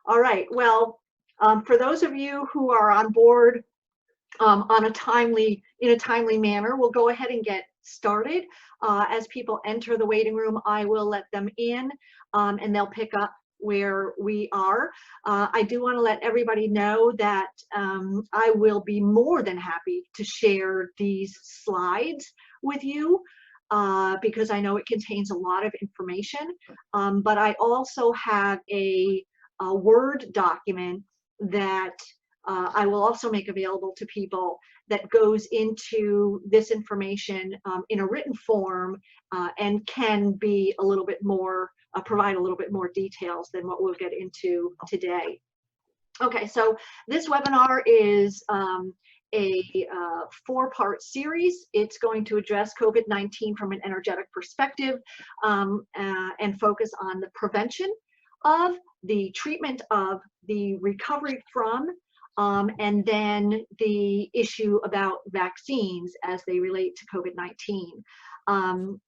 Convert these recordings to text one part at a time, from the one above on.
All right, well, for those of you who are on board in a timely manner, we'll go ahead and get started. As people enter the waiting room, I will let them in and they'll pick up where we are. I do want to let everybody know that I will be more than happy to share these slides with you because I know it contains a lot of information, but I also have a Word document that I will also make available to people that goes into this information in a written form and can be a little bit more, provide a little bit more details than what we'll get into today. Okay, so this webinar is a 4-part series. It's going to address COVID-19 from an energetic perspective and focus on the prevention of, the treatment of, the recovery from, and then the issue about vaccines as they relate to COVID-19.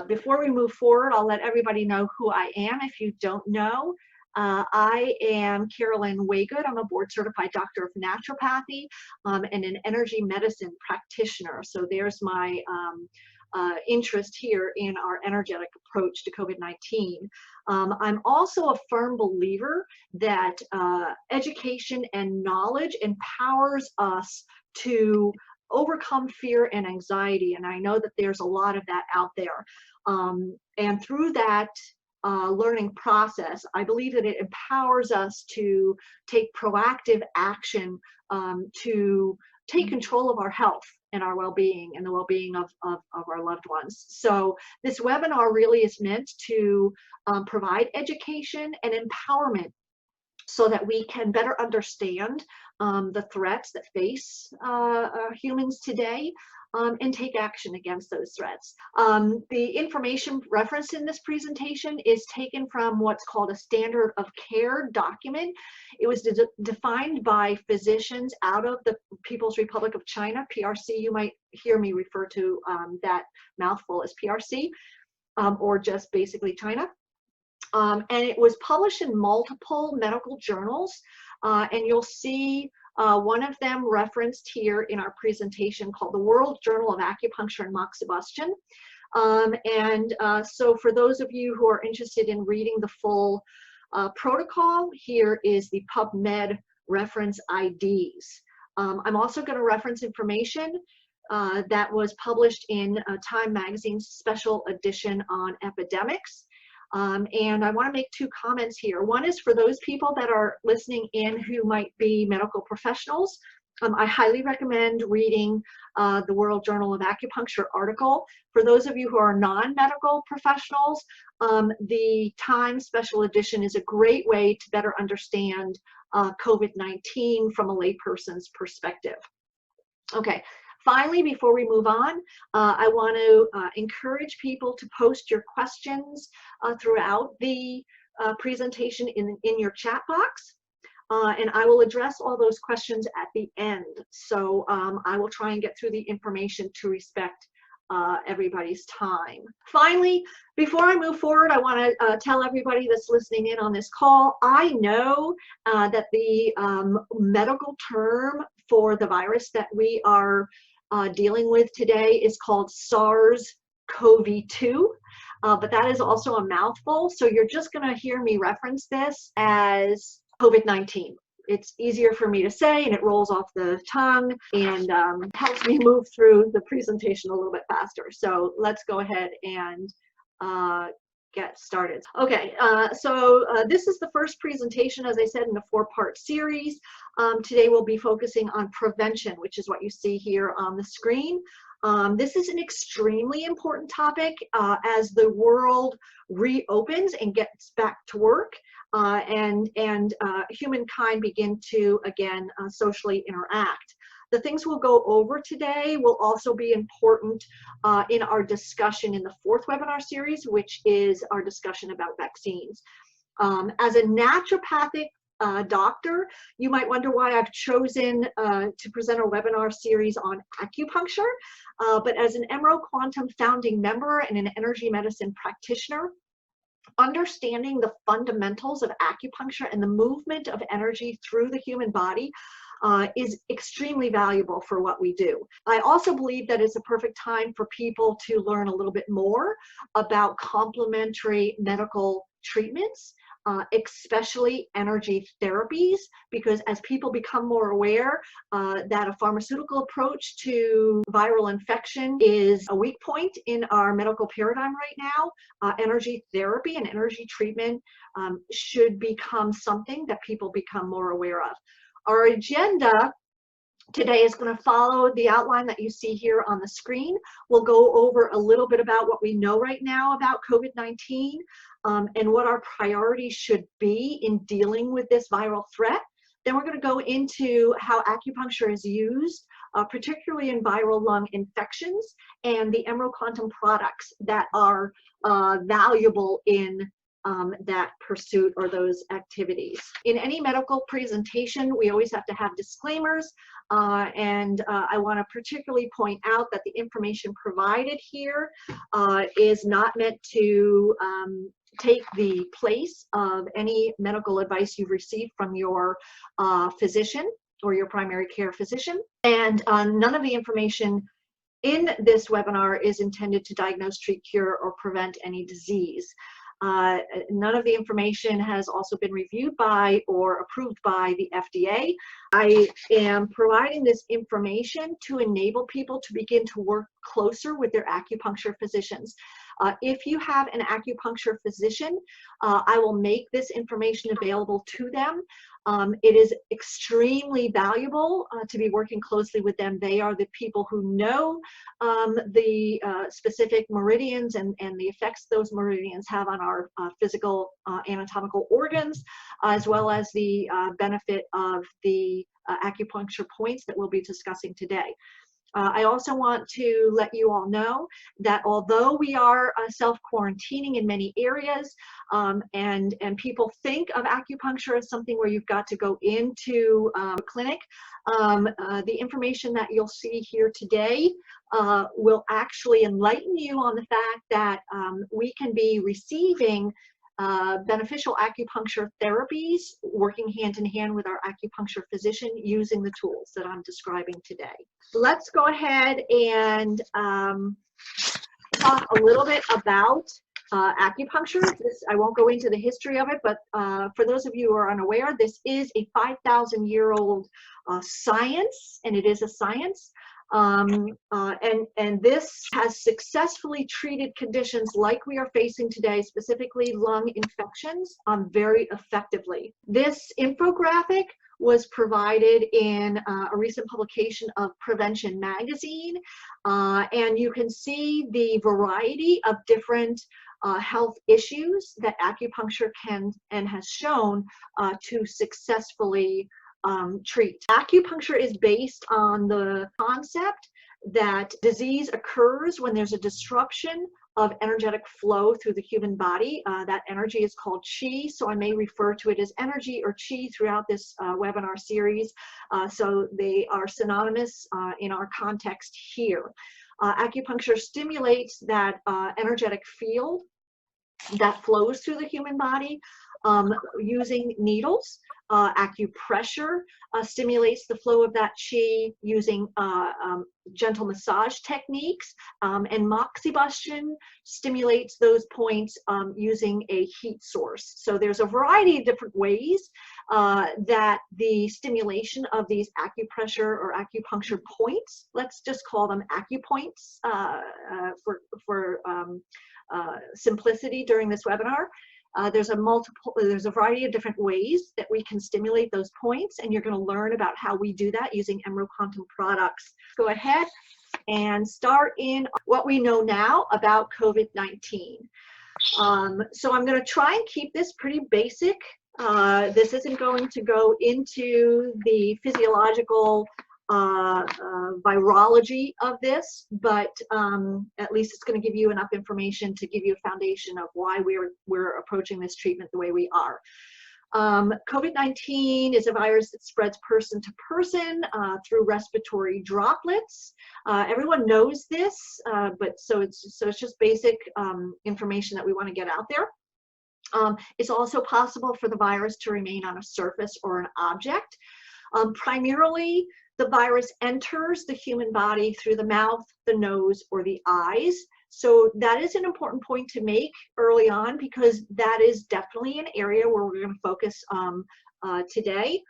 Before we move forward, I'll let everybody know who I am if you don't know. I am Carolyn Waygood. I'm a board-certified doctor of naturopathy and an energy medicine practitioner. So there's my interest here in our energetic approach to COVID-19. I'm also a firm believer that education and knowledge empowers us to overcome fear and anxiety, and I know that there's a lot of that out there. And through that learning process, I believe that it empowers us to take proactive action to take control of our health and our well-being and the well-being of our loved ones. So this webinar really is meant to provide education and empowerment so that we can better understand the threats that face humans today and take action against those threats. The information referenced in this presentation is taken from what's called a standard of care document. It was defined by physicians out of the People's Republic of China, PRC. You might hear me refer to that mouthful as PRC, or just basically China. And it was published in multiple medical journals, and you'll see one of them referenced here in our presentation called the World Journal of Acupuncture and Moxibustion. So for those of you who are interested in reading the full protocol, here is the PubMed reference IDs. I'm also going to reference information that was published in Time Magazine's special edition on epidemics. And I want to make 2 comments here. One is for those people that are listening in who might be medical professionals. I highly recommend reading the World Journal of Acupuncture article. For those of you who are non-medical professionals, the Time Special Edition is a great way to better understand COVID-19 from a layperson's perspective. Okay. Finally, before we move on, I want to encourage people to post your questions throughout the presentation in your chat box, and I will address all those questions at the end. So I will try and get through the information to respect everybody's time. Finally, before I move forward, I want to tell everybody that's listening in on this call, I know that the medical term for the virus that we are dealing with today is called SARS-CoV-2, but that is also a mouthful, so you're just going to hear me reference this as COVID-19. It's easier for me to say, and it rolls off the tongue and helps me move through the presentation a little bit faster. So let's go ahead and get started. Okay, so this is the first presentation, as I said, in a 4-part series. Today we'll be focusing on prevention, which is what you see here on the screen. This is an extremely important topic as the world reopens and gets back to work and humankind begin to, again, socially interact. The things we'll go over today will also be important in our discussion in the 4th webinar series, which is our discussion about vaccines. As a naturopathic doctor, you might wonder why I've chosen to present a webinar series on acupuncture, but as an EMRO Quantum founding member and an energy medicine practitioner, understanding the fundamentals of acupuncture and the movement of energy through the human body is extremely valuable for what we do. I also believe that it's a perfect time for people to learn a little bit more about complementary medical treatments, especially energy therapies, because as people become more aware that a pharmaceutical approach to viral infection is a weak point in our medical paradigm right now, energy therapy and energy treatment should become something that people become more aware of. Our agenda today is going to follow the outline that you see here on the screen. We'll go over a little bit about what we know right now about COVID-19 and what our priorities should be in dealing with this viral threat. Then we're going to go into how acupuncture is used, particularly in viral lung infections, and the EMRO Quantum products that are valuable in that pursuit or those activities. In any medical presentation, we always have to have disclaimers, and I want to particularly point out that the information provided here is not meant to take the place of any medical advice you've received from your physician or your primary care physician, and none of the information in this webinar is intended to diagnose, treat, cure, or prevent any disease. None of the information has also been reviewed by or approved by the FDA. I am providing this information to enable people to begin to work closer with their acupuncture physicians. If you have an acupuncture physician, I will make this information available to them. It is extremely valuable to be working closely with them. They are the people who know the specific meridians and the effects those meridians have on our physical anatomical organs, as well as the benefit of the acupuncture points that we'll be discussing today. I also want to let you all know that although we are self-quarantining in many areas, and people think of acupuncture as something where you've got to go into a clinic, the information that you'll see here today will actually enlighten you on the fact that we can be receiving beneficial acupuncture therapies, working hand in hand with our acupuncture physician using the tools that I'm describing today. Let's go ahead and talk a little bit about acupuncture. I won't go into the history of it, but for those of you who are unaware, this is a 5,000-year-old science, and it is a science. And this has successfully treated conditions like we are facing today, specifically lung infections, very effectively. This infographic was provided in a recent publication of Prevention magazine, and you can see the variety of different health issues that acupuncture can and has shown to successfully treat. Acupuncture is based on the concept that disease occurs when there's a disruption of energetic flow through the human body. That energy is called qi, so I may refer to it as energy or qi throughout this webinar series, so they are synonymous in our context here. Acupuncture stimulates that energetic field that flows through the human body using needles. Acupressure stimulates the flow of that qi using gentle massage techniques, and moxibustion stimulates those points using a heat source. So there's a variety of different ways that the stimulation of these acupressure or acupuncture points, let's just call them acupoints for simplicity during this webinar. There's a variety of different ways that we can stimulate those points, and you're going to learn about how we do that using EMRO Quantum products. Go ahead and start in what we know now about COVID-19. So I'm going to try and keep this pretty basic. This isn't going to go into the physiological virology of this, but at least it's going to give you enough information to give you a foundation of why we're approaching this treatment the way we are. COVID-19 is a virus that spreads person to person through respiratory droplets. Everyone knows this, but so it's just basic information that we want to get out there. It's also possible for the virus to remain on a surface or an object. Primarily, the virus enters the human body through the mouth, the nose, or the eyes. So that is an important point to make early on, because that is definitely an area where we're going to focus today.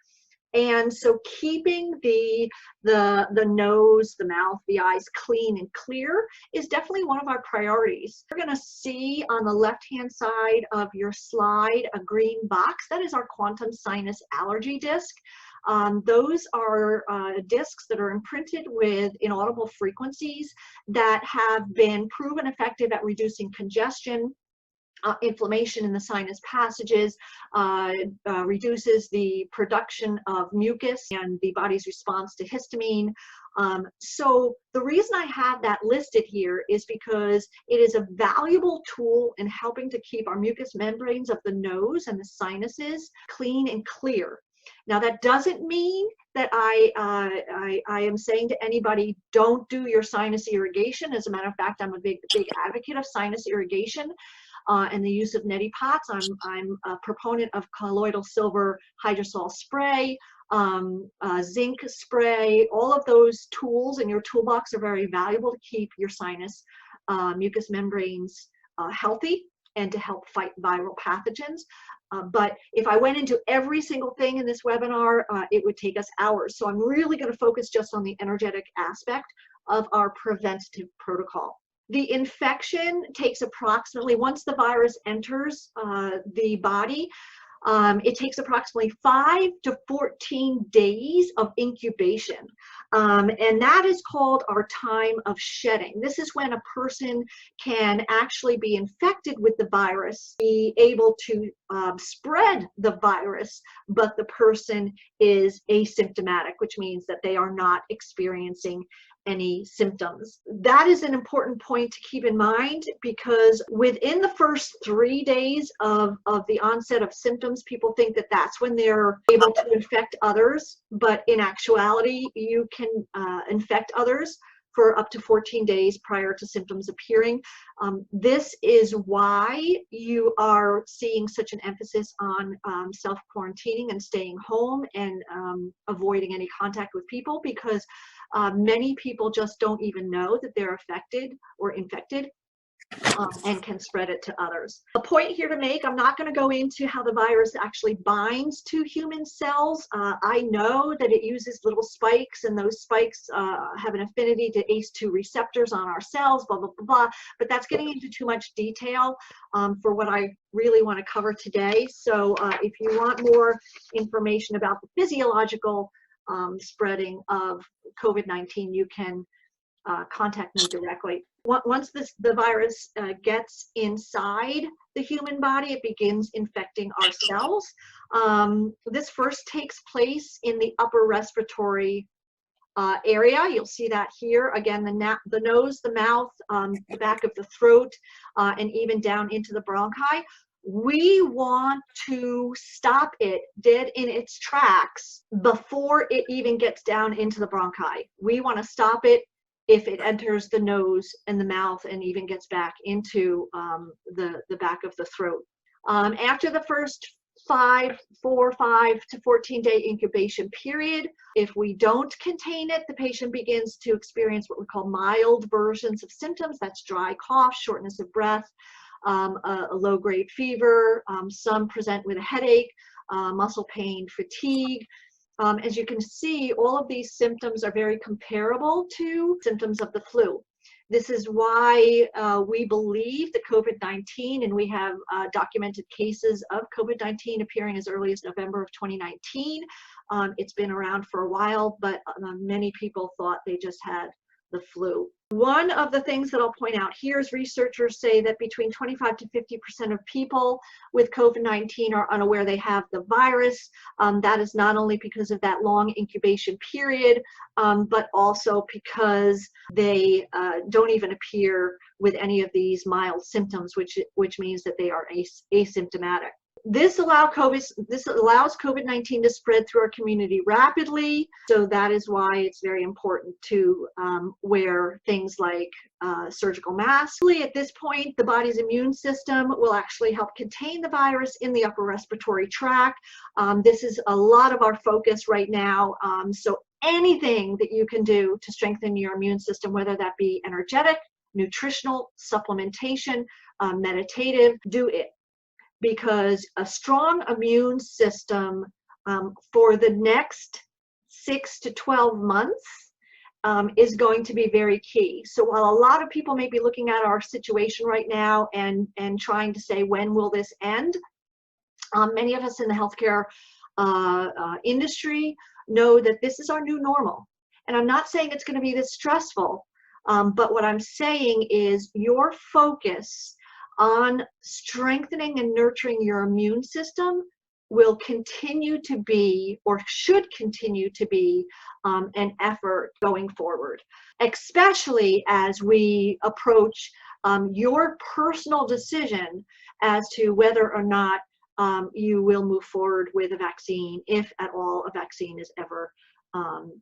And so keeping the nose, the mouth, the eyes clean and clear is definitely one of our priorities. You're going to see on the left-hand side of your slide a green box. That is our quantum sinus allergy disc. Those are discs that are imprinted with inaudible frequencies that have been proven effective at reducing congestion, inflammation in the sinus passages, reduces the production of mucus and the body's response to histamine. So the reason I have that listed here is because it is a valuable tool in helping to keep our mucous membranes of the nose and the sinuses clean and clear. Now, that doesn't mean that I am saying to anybody, don't do your sinus irrigation. As a matter of fact, I'm a big advocate of sinus irrigation and the use of neti pots. I'm a proponent of colloidal silver hydrosol spray, zinc spray. All of those tools in your toolbox are very valuable to keep your sinus mucous membranes healthy and to help fight viral pathogens. But if I went into every single thing in this webinar, it would take us hours. So I'm really going to focus just on the energetic aspect of our preventative protocol. The infection takes approximately, once the virus enters the body, it takes approximately 5 to 14 days of incubation. And that is called our time of shedding. This is when a person can actually be infected with the virus, be able to spread the virus, but the person is asymptomatic, which means that they are not experiencing any symptoms. That is an important point to keep in mind, because within the first 3 days of the onset of symptoms, people think that that's when they're able to infect others, but in actuality, you can infect others for up to 14 days prior to symptoms appearing. This is why you are seeing such an emphasis on self-quarantining and staying home and avoiding any contact with people, because many people just don't even know that they're affected or infected and can spread it to others. A point here to make, I'm not going to go into how the virus actually binds to human cells. I know that it uses little spikes, and those spikes have an affinity to ACE2 receptors on our cells, blah, blah, blah, blah. But that's getting into too much detail for what I really want to cover today. So if you want more information about the physiological spreading of COVID-19, you can contact me directly. Once the virus gets inside the human body, it begins infecting our cells. This first takes place in the upper respiratory area. You'll see that here. Again, the nose, the mouth, the back of the throat, and even down into the bronchi. We want to stop it dead in its tracks before it even gets down into the bronchi. We want to stop it if it enters the nose and the mouth and even gets back into the back of the throat. After the first 5 to 14 day incubation period, if we don't contain it, the patient begins to experience what we call mild versions of symptoms. That's dry cough, shortness of breath, a low-grade fever. Some present with a headache, muscle pain, fatigue. As you can see, all of these symptoms are very comparable to symptoms of the flu. This is why we believe that COVID-19, and we have documented cases of COVID-19 appearing as early as November of 2019. It's been around for a while, but many people thought they just had the flu. One of the things that I'll point out here is researchers say that between 25 to 50% of people with COVID-19 are unaware they have the virus. That is not only because of that long incubation period, but also because they don't even appear with any of these mild symptoms, which means that they are asymptomatic. This allows COVID-19 to spread through our community rapidly. So that is why it's very important to wear things like surgical masks. At this point, the body's immune system will actually help contain the virus in the upper respiratory tract. This is a lot of our focus right now. So anything that you can do to strengthen your immune system, whether that be energetic, nutritional, supplementation, meditative, do it. Because a strong immune system for the next 6 to 12 months is going to be very key. So while a lot of people may be looking at our situation right now and trying to say, when will this end? Many of us in the healthcare industry know that this is our new normal. And I'm not saying it's going to be this stressful, but what I'm saying is your focus on strengthening and nurturing your immune system will continue to be, or should continue to be, an effort going forward, especially as we approach your personal decision as to whether or not you will move forward with a vaccine, if at all a vaccine is ever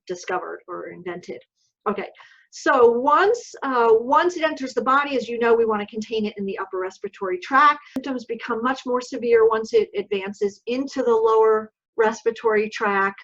discovered or invented. Okay. So once it enters the body, as you know, we want to contain it in the upper respiratory tract. Symptoms become much more severe once it advances into the lower respiratory tract,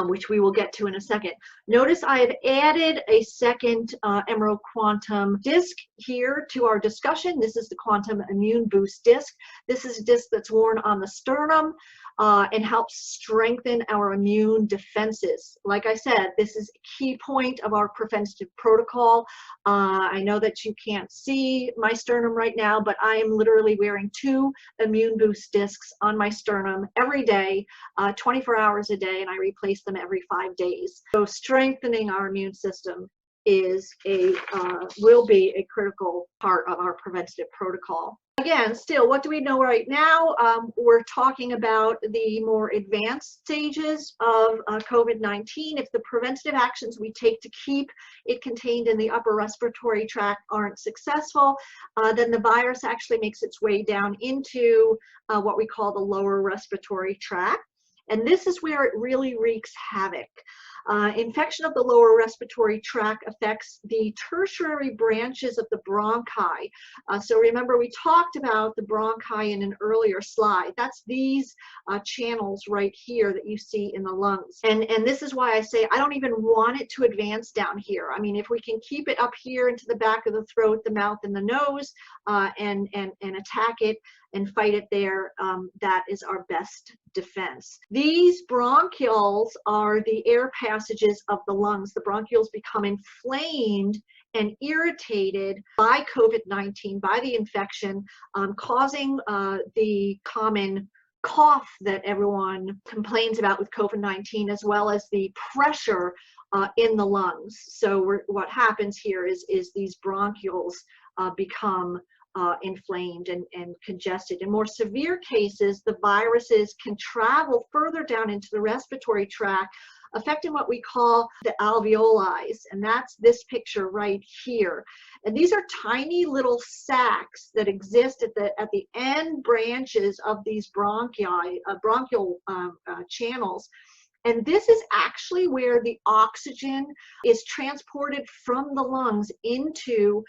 which we will get to in a second. Notice I have added a second EMRO Quantum disc here to our discussion. This is the Quantum Immune Boost disc. This is a disc that's worn on the sternum and helps strengthen our immune defenses. Like I said, this is a key point of our preventative protocol. I know that you can't see my sternum right now, but I am literally wearing 2 immune boost discs on my sternum every day, 24 hours a day, and I replace them every 5 days. So strengthening our immune system is will be a critical part of our preventative protocol. Again, still, what do we know right now? We're talking about the more advanced stages of COVID-19. If the preventative actions we take to keep it contained in the upper respiratory tract aren't successful, then the virus actually makes its way down into what we call the lower respiratory tract. And this is where it really wreaks havoc. Infection of the lower respiratory tract affects the tertiary branches of the bronchi. So remember, we talked about the bronchi in an earlier slide. That's these channels right here that you see in the lungs. And this is why I say I don't even want it to advance down here. I mean, if we can keep it up here into the back of the throat, the mouth, and the nose, and attack it and fight it there, that is our best defense. These bronchioles are the air passages of the lungs. The bronchioles become inflamed and irritated by COVID-19, by the infection, causing the common cough that everyone complains about with COVID-19, as well as the pressure in the lungs. So what happens here is these bronchioles become inflamed and congested. In more severe cases, the viruses can travel further down into the respiratory tract, affecting what we call the alveoli, and that's this picture right here. And these are tiny little sacs that exist at the end branches of these bronchial channels. And this is actually where the oxygen is transported from the lungs into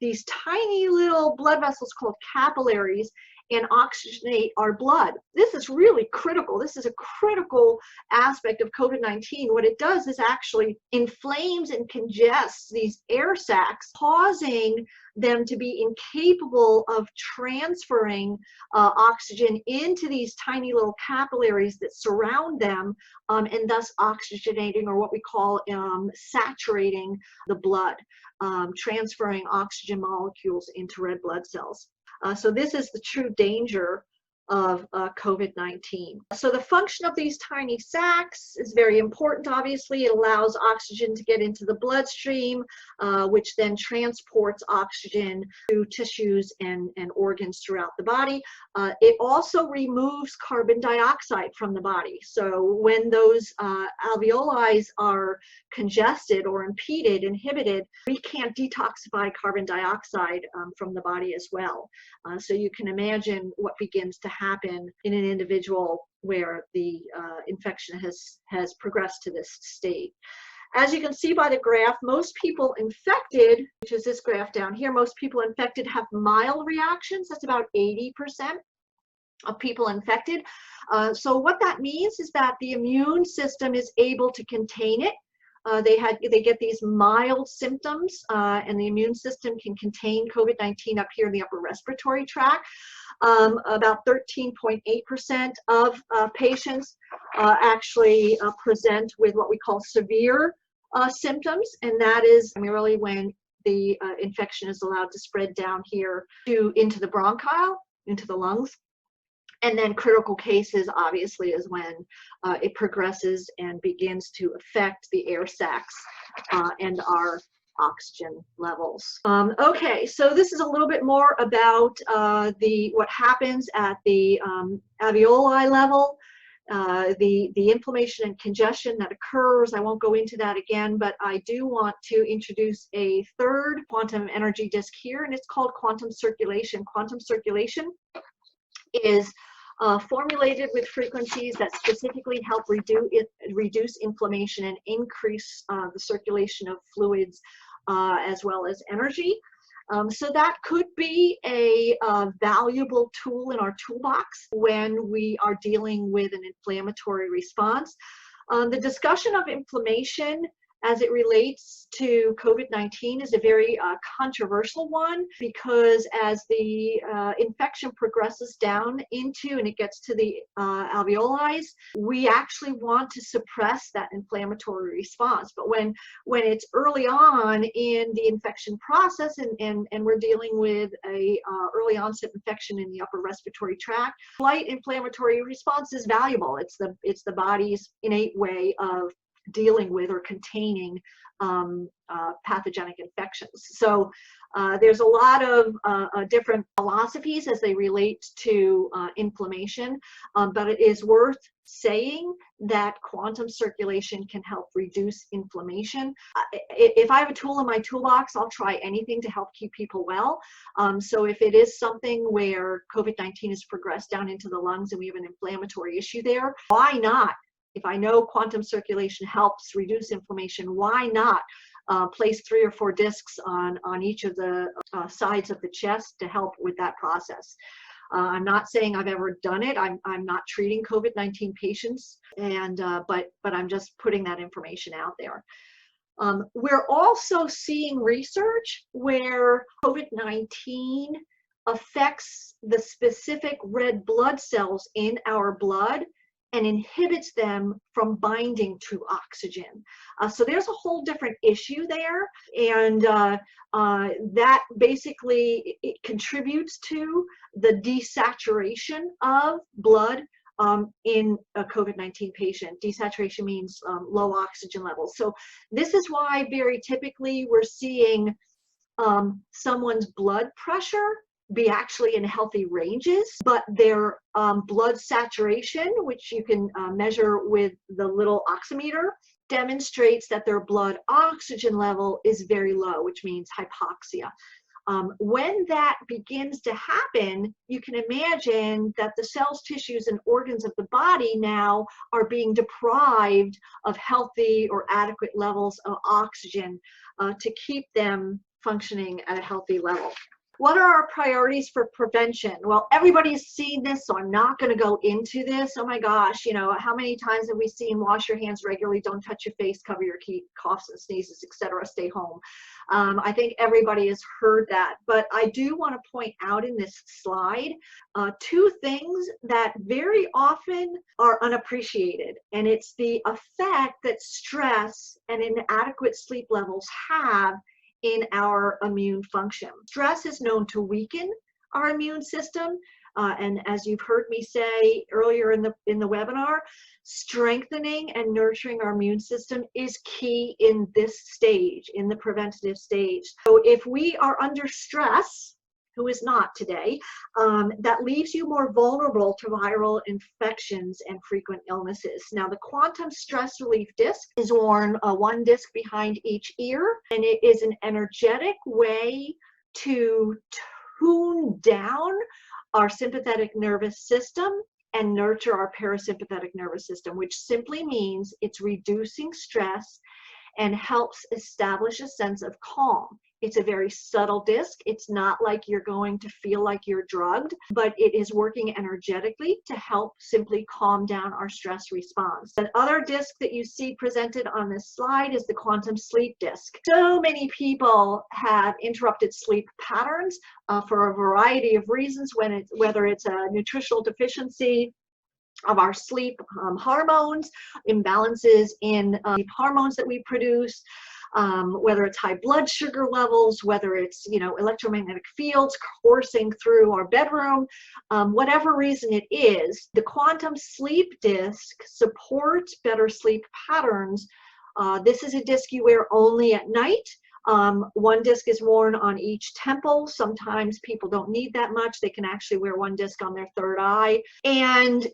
these tiny little blood vessels called capillaries, and oxygenate our blood. This is really critical. This is a critical aspect of COVID-19. What it does is actually inflames and congests these air sacs, causing them to be incapable of transferring oxygen into these tiny little capillaries that surround them, and thus oxygenating, or what we call saturating the blood, transferring oxygen molecules into red blood cells. So this is the true danger of COVID-19. So the function of these tiny sacs is very important, obviously. It allows oxygen to get into the bloodstream, which then transports oxygen to tissues and organs throughout the body. It also removes carbon dioxide from the body. So when those alveoli are congested or impeded, inhibited, we can't detoxify carbon dioxide from the body as well. So you can imagine what begins to happen in an individual where the infection has progressed to this state. As you can see by the graph, most people infected, which is this graph down here, most people infected have mild reactions. That's about 80% of people infected. So what that means is that the immune system is able to contain it. They get these mild symptoms, and the immune system can contain COVID-19 up here in the upper respiratory tract. About 13.8% of patients actually present with what we call severe symptoms, and that is primarily when the infection is allowed to spread down here into the bronchi, into the lungs. And then critical cases, obviously, is when it progresses and begins to affect the air sacs and our oxygen levels. Okay, so this is a little bit more about what happens at the alveoli level, the inflammation and congestion that occurs. I won't go into that again, but I do want to introduce a third quantum energy disk here, and it's called quantum circulation. Quantum circulation is formulated with frequencies that specifically help reduce inflammation and increase the circulation of fluids as well as energy. So that could be a valuable tool in our toolbox when we are dealing with an inflammatory response. The discussion of inflammation as it relates to COVID-19 is a very controversial one, because as the infection progresses down into and it gets to the alveoli, we actually want to suppress that inflammatory response. But when it's early on in the infection process and we're dealing with a early onset infection in the upper respiratory tract, slight inflammatory response is valuable. It's the body's innate way of dealing with or containing pathogenic infections. So there's a lot of different philosophies as they relate to inflammation, but it is worth saying that quantum circulation can help reduce inflammation. If I have a tool in my toolbox, I'll try anything to help keep people well. So if it is something where COVID-19 has progressed down into the lungs and we have an inflammatory issue there, why not? If I know quantum circulation helps reduce inflammation, why not place 3 or 4 discs on each of the sides of the chest to help with that process? I'm not saying I've ever done it. I'm not treating COVID-19 patients, and but I'm just putting that information out there. We're also seeing research where COVID-19 affects the specific red blood cells in our blood and inhibits them from binding to oxygen. So there's a whole different issue there, and that basically it contributes to the desaturation of blood in a COVID-19 patient. Desaturation means low oxygen levels. So this is why very typically we're seeing someone's blood pressure be actually in healthy ranges, but their blood saturation, which you can measure with the little oximeter, demonstrates that their blood oxygen level is very low, which means hypoxia. When that begins to happen, you can imagine that the cells, tissues, and organs of the body now are being deprived of healthy or adequate levels of oxygen to keep them functioning at a healthy level. What are our priorities for prevention? Well, everybody's seen this, so I'm not going to go into this. Oh my gosh, you know, how many times have we seen wash your hands regularly, don't touch your face, cover your coughs and sneezes, etc., stay home. I think everybody has heard that, but I do want to point out in this slide 2 things that very often are unappreciated, and it's the effect that stress and inadequate sleep levels have in our immune function. Stress is known to weaken our immune system. And as you've heard me say earlier in the webinar, strengthening and nurturing our immune system is key in this stage, in the preventative stage. So if we are under stress, who is not today, that leaves you more vulnerable to viral infections and frequent illnesses. Now, the quantum stress relief disc is worn one disc behind each ear, and it is an energetic way to tune down our sympathetic nervous system and nurture our parasympathetic nervous system, which simply means it's reducing stress and helps establish a sense of calm. It's a very subtle disc. It's not like you're going to feel like you're drugged, but it is working energetically to help simply calm down our stress response. The other disc that you see presented on this slide is the quantum sleep disc. So many people have interrupted sleep patterns for a variety of reasons, whether it's a nutritional deficiency of our sleep hormones, imbalances in hormones that we produce, whether it's high blood sugar levels, whether it's electromagnetic fields coursing through our bedroom, whatever reason it is, the quantum sleep disc supports better sleep patterns. This is a disc you wear only at night. One disc is worn on each temple. Sometimes people don't need that much. They can actually wear one disc on their third eye. And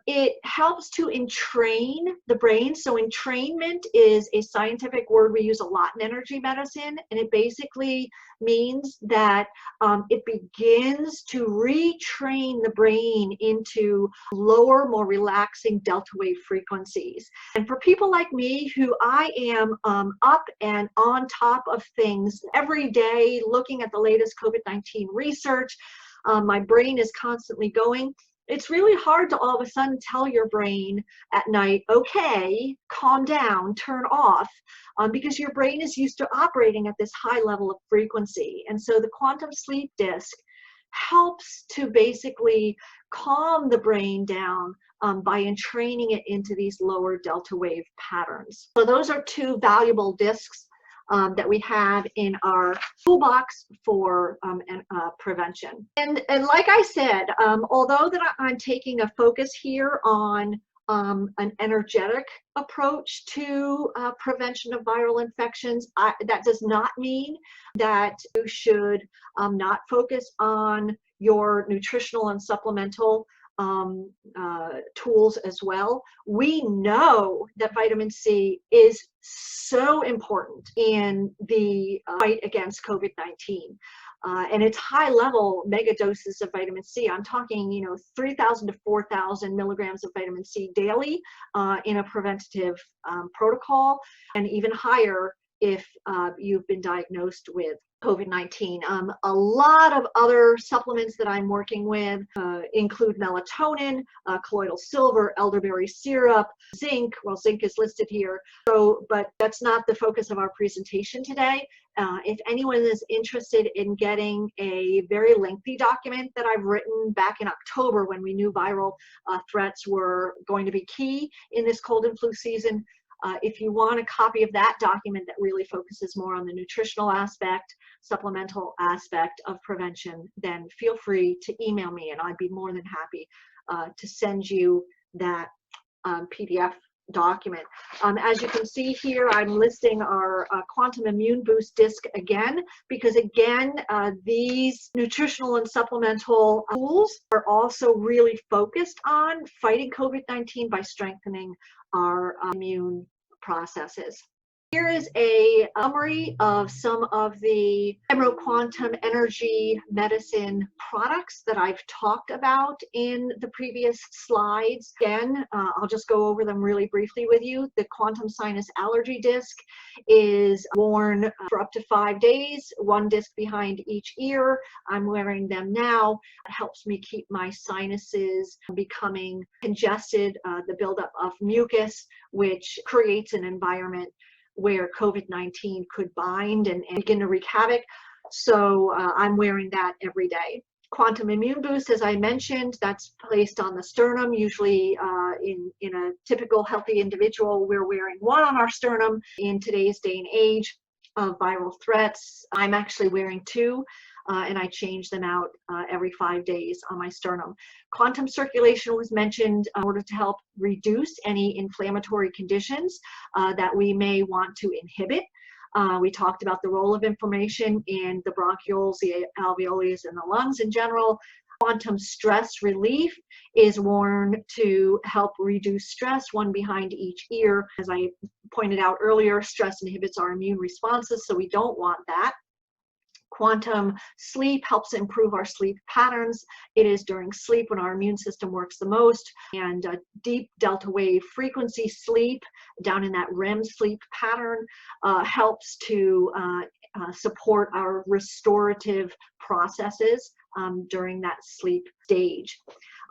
it helps to entrain the brain. So entrainment is a scientific word we use a lot in energy medicine. And it basically means that it begins to retrain the brain into lower, more relaxing delta wave frequencies. And for people like me, who I am up and on top of things every day, looking at the latest COVID-19 research, my brain is constantly going. It's really hard to all of a sudden tell your brain at night, okay, calm down, turn off, because your brain is used to operating at this high level of frequency. And so the quantum sleep disc helps to basically calm the brain down by entraining it into these lower delta wave patterns. So those are two valuable discs that we have in our toolbox for prevention. And like I said, although that I'm taking a focus here on an energetic approach to prevention of viral infections, that does not mean that you should not focus on your nutritional and supplemental tools as well. We know that vitamin C is so important in the fight against COVID-19. And it's high level mega doses of vitamin C. I'm talking, 3,000 to 4,000 milligrams of vitamin C daily in a preventative protocol, and even higher if you've been diagnosed with COVID-19. A lot of other supplements that I'm working with include melatonin, colloidal silver, elderberry syrup, zinc. Well, zinc is listed here. But that's not the focus of our presentation today. If anyone is interested in getting a very lengthy document that I've written back in October when we knew viral threats were going to be key in this cold and flu season, if you want a copy of that document that really focuses more on the nutritional aspect, supplemental aspect of prevention, then feel free to email me and I'd be more than happy to send you that PDF document. As you can see here, I'm listing our Quantum Immune Boost disc again, because again, these nutritional and supplemental tools are also really focused on fighting COVID-19 by strengthening our immune processes. Here is a summary of some of the EMRO Quantum Energy Medicine products that I've talked about in the previous slides. Again, I'll just go over them really briefly with you. The Quantum Sinus Allergy Disc is worn for up to 5 days, one disc behind each ear. I'm wearing them now. It helps me keep my sinuses becoming congested, the buildup of mucus, which creates an environment where COVID-19 could bind and begin to wreak havoc. So I'm wearing that every day. Quantum Immune Boost, as I mentioned, that's placed on the sternum. Usually in a typical healthy individual, we're wearing one on our sternum. In today's day and age of viral threats, I'm actually wearing two. and I change them out every 5 days on my sternum. Quantum circulation was mentioned in order to help reduce any inflammatory conditions that we may want to inhibit. We talked about the role of inflammation in the bronchioles, the alveoli, and the lungs in general. Quantum stress relief is worn to help reduce stress, one behind each ear. As I pointed out earlier, stress inhibits our immune responses, so we don't want that. Quantum sleep helps improve our sleep patterns. It is during sleep when our immune system works the most, and deep delta wave frequency sleep down in that REM sleep pattern helps to support our restorative processes during that sleep stage.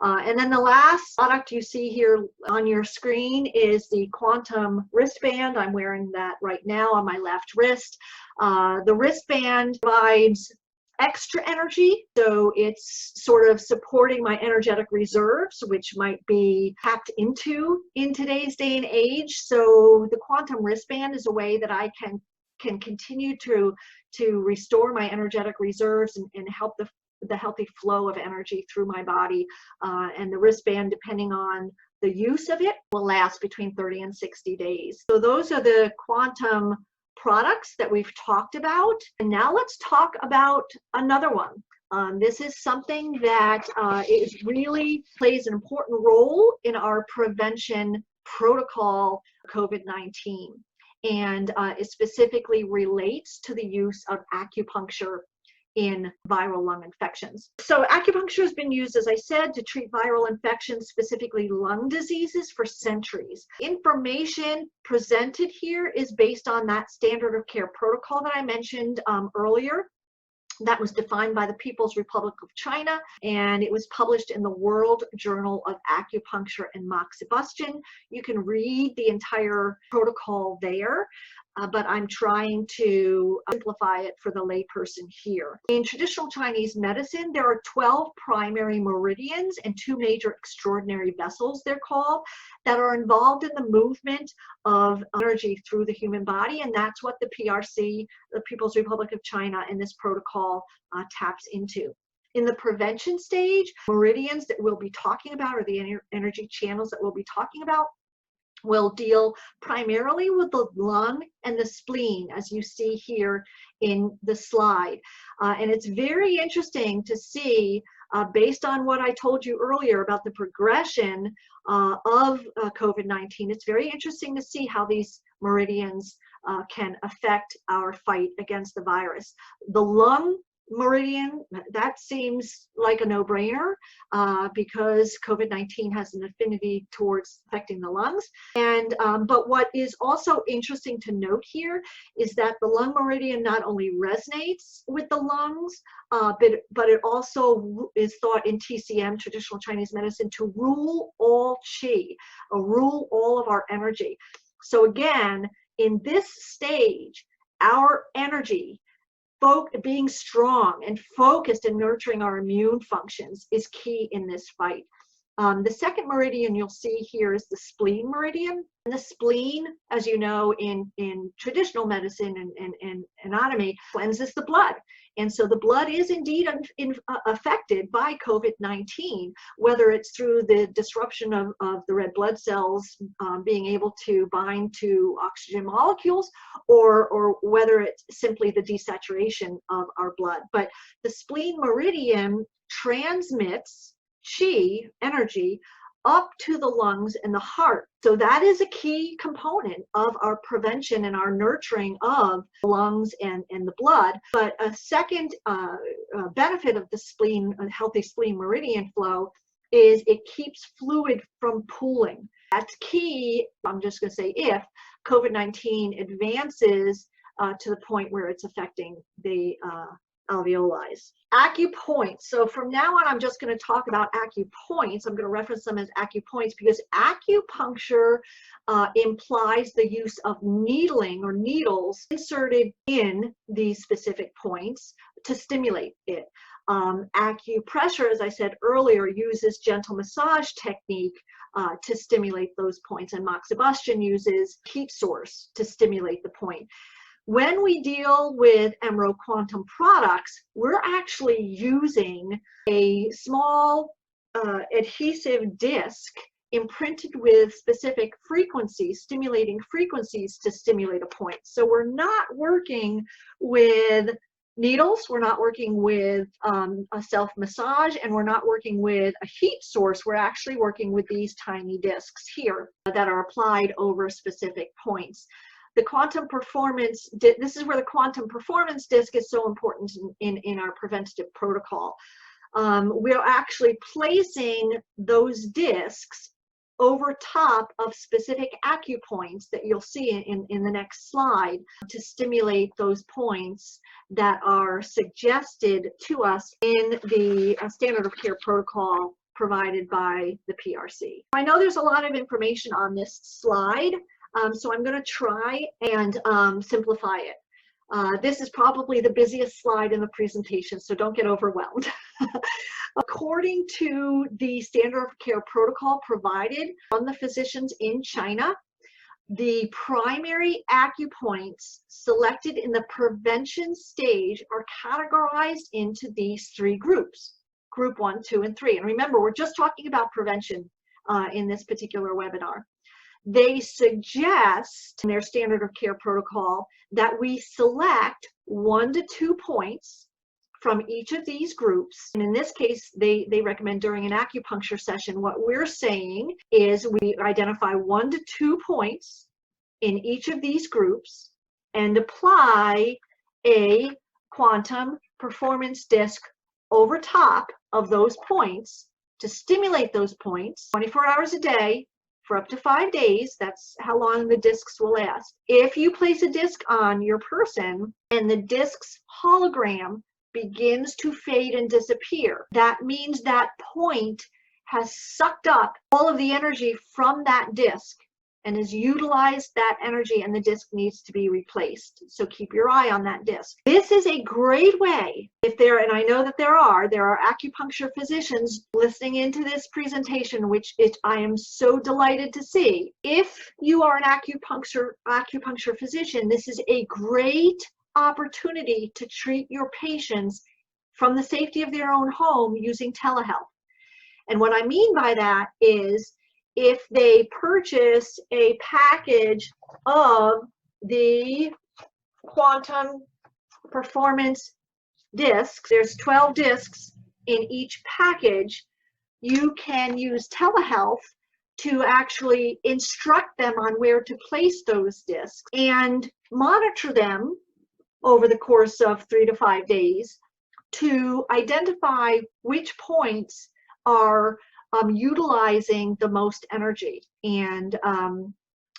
And then the last product you see here on your screen is the quantum wristband. I'm wearing that right now on my left wrist. The wristband provides extra energy, so it's sort of supporting my energetic reserves, which might be tapped into in today's day and age. So the quantum wristband is a way that I can continue to restore my energetic reserves and help the healthy flow of energy through my body. And the wristband, depending on the use of it, will last between 30 and 60 days. So those are the quantum products that we've talked about. And now let's talk about another one. This is something that really plays an important role in our prevention protocol COVID-19. And it specifically relates to the use of acupuncture in viral lung infections. So acupuncture has been used, as I said, to treat viral infections, specifically lung diseases, for centuries. Information presented here is based on that standard of care protocol that I mentioned earlier. That was defined by the People's Republic of China, and it was published in the World Journal of Acupuncture and Moxibustion. You can read the entire protocol there, but I'm trying to simplify it for the layperson here. In traditional Chinese medicine, there are 12 primary meridians and 2 major extraordinary vessels, they're called, that are involved in the movement of energy through the human body, and that's what the PRC, the People's Republic of China, in this protocol taps into. In the prevention stage, meridians that we'll be talking about, or the energy channels that we'll be talking about, will deal primarily with the lung and the spleen, as you see here in the slide. And it's very interesting to see, based on what I told you earlier about the progression of COVID-19, it's very interesting to see how these meridians can affect our fight against the virus. The lung meridian, that seems like a no-brainer because COVID-19 has an affinity towards affecting the lungs. And but what is also interesting to note here is that the lung meridian not only resonates with the lungs, but it also is thought in TCM, traditional Chinese medicine, to rule all qi, rule all of our energy. So again, in this stage, our energy, being strong and focused and nurturing our immune functions, is key in this fight. The second meridian you'll see here is the spleen meridian. And the spleen, as you know, in traditional medicine and anatomy, cleanses the blood. And so the blood is indeed affected by COVID-19, whether it's through the disruption of the red blood cells being able to bind to oxygen molecules, or whether it's simply the desaturation of our blood. But the spleen meridian transmits qi, energy, up to the lungs and the heart. So that is a key component of our prevention and our nurturing of the lungs and the blood. But a second benefit of the spleen, a healthy spleen meridian flow, is it keeps fluid from pooling. That's key. I'm just going to say if COVID-19 advances to the point where it's affecting the alveoli. Acupoints. So from now on, I'm just going to talk about acupoints. I'm going to reference them as acupoints because acupuncture implies the use of needling or needles inserted in these specific points to stimulate it. Acupressure, as I said earlier, uses gentle massage technique to stimulate those points, and moxibustion uses heat source to stimulate the point. When we deal with EMRO Quantum Products, we're actually using a small adhesive disc imprinted with specific frequencies, stimulating frequencies to stimulate a point. So we're not working with needles, we're not working with a self-massage, and we're not working with a heat source. We're actually working with these tiny discs here that are applied over specific points. The quantum performance, this is where the quantum performance disc is so important in our preventative protocol. We're actually placing those discs over top of specific acupoints that you'll see in the next slide to stimulate those points that are suggested to us in the standard of care protocol provided by the PRC. I know there's a lot of information on this slide, so I'm going to try and simplify it. This is probably the busiest slide in the presentation, so don't get overwhelmed. According to the standard of care protocol provided from the physicians in China, the primary acupoints selected in the prevention stage are categorized into these three groups, group 1, 2, and 3. And remember, we're just talking about prevention in this particular webinar. They suggest in their standard of care protocol that we select 1 to 2 points from each of these groups. And in this case, they recommend during an acupuncture session, what we're saying is we identify 1 to 2 points in each of these groups and apply a quantum performance disc over top of those points to stimulate those points 24 hours a day for up to 5 days. That's how long the discs will last. If you place a disc on your person and the disc's hologram begins to fade and disappear, that means that point has sucked up all of the energy from that disc and has utilized that energy, and the disc needs to be replaced. So keep your eye on that disc. This is a great way, if there, and I know that there are acupuncture physicians listening into this presentation, which I am so delighted to see. If you are an acupuncture physician, this is a great opportunity to treat your patients from the safety of their own home using telehealth. And what I mean by that is, if they purchase a package of the quantum performance discs, there's 12 discs in each package, you can use telehealth to actually instruct them on where to place those discs and monitor them over the course of 3 to 5 days to identify which points are utilizing the most energy, and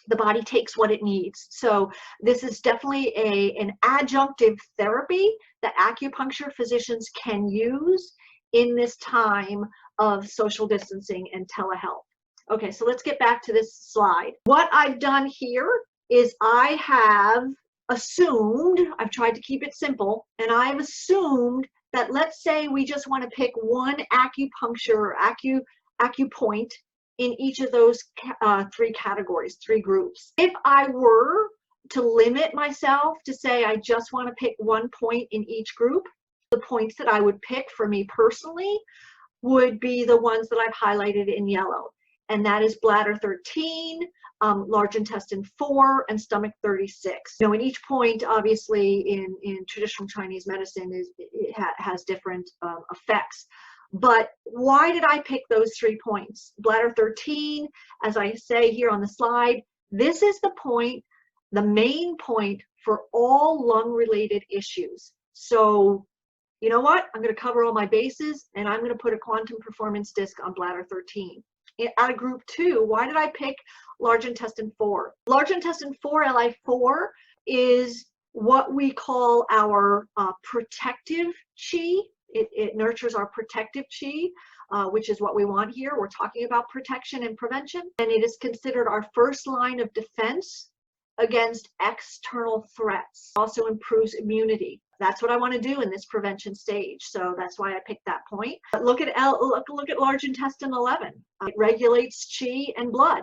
the body takes what it needs. So this is definitely an adjunctive therapy that acupuncture physicians can use in this time of social distancing and telehealth. Okay, so let's get back to this slide. What I've done here is I have assumed, I've tried to keep it simple, and I've assumed that, let's say we just want to pick one acupuncture or acupoint in each of those 3 categories, 3 groups. If I were to limit myself to say I just want to pick 1 point in each group, the points that I would pick for me personally would be the ones that I've highlighted in yellow, and that is bladder 13, large intestine 4, and stomach 36. You know, in each point, obviously, in traditional Chinese medicine, has different effects. But why did I pick those 3 points? Bladder 13, as I say here on the slide, this is the point, the main point for all lung-related issues. So, you know what? I'm going to cover all my bases, and I'm going to put a quantum performance disc on bladder 13. Out of group 2, why did I pick large intestine 4? Large intestine 4, Li4, is what we call our protective chi. It nurtures our protective chi, which is what we want here. We're talking about protection and prevention, and it is considered our first line of defense against external threats. Also improves immunity. That's what I want to do in this prevention stage, so that's why I picked that point. But look at large intestine 11. It regulates chi and blood.